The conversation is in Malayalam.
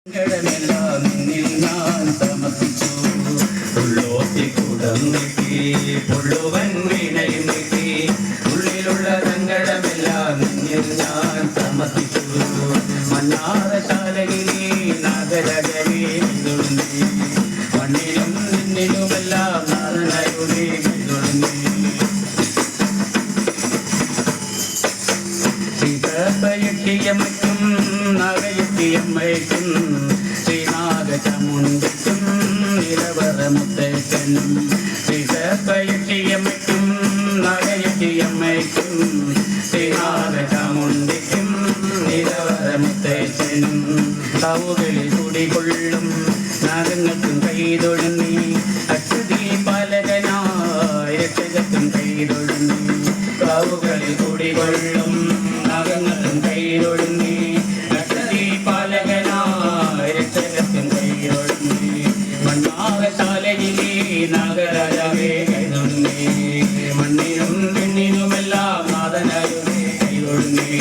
െല്ലാം നിന്നിൽ ഞാൻ സമർപ്പിച്ചു. ഉള്ളോത്തിക്കുടം നീട്ടി പുള്ളുവൻ വീണയും നീട്ടി ഉള്ളിലുള്ള സങ്കടമെല്ലാം നിന്നിൽ ഞാൻ സമർപ്പിച്ചു. മണ്ണാറശാലയിലെ നഗരകരെ തുടങ്ങി മണ്ണിലും നിന്നിലുമെല്ലാം നാഥനായുടെ തുടങ്ങി. ശ്രീതപ്പയറ്റിയമ്മയ്ക്കും നഗയത്തിയമ്മയ്ക്കും ശ്രീനാഗചമുണ്ടിക്കും നിലവറമുത്തച്ഛനും. ശ്രീതപ്പയറ്റിയമ്മയ്ക്കും നഗയത്തിയമ്മയ്ക്കും ശ്രീനാഗചമുണ്ടിക്കും നിലവറമുത്തച്ഛനും. കാവുകളിൽ കുടികൊള്ളും നാഗങ്ങൾക്കും കൈതൊഴുന്നി അക്ഷദീപാലകനായ രക്ഷകർക്കും കൈതൊഴുന്നി. കാവുകളിൽ കുടികൊള്ളും നാഗങ്ങൾക്കും കൈതൊഴുന്നി അക്ഷദീപാലകനായ രക്ഷകർക്കും കൈതൊഴുന്നി. മണ്ണാറശാലയിലെ നാഗരാജാവേ കൈതൊഴുന്നി. മണ്ണിനും പെണ്ണിനുമെല്ലാം നാഥനായുടെ കൈതൊഴുന്നി.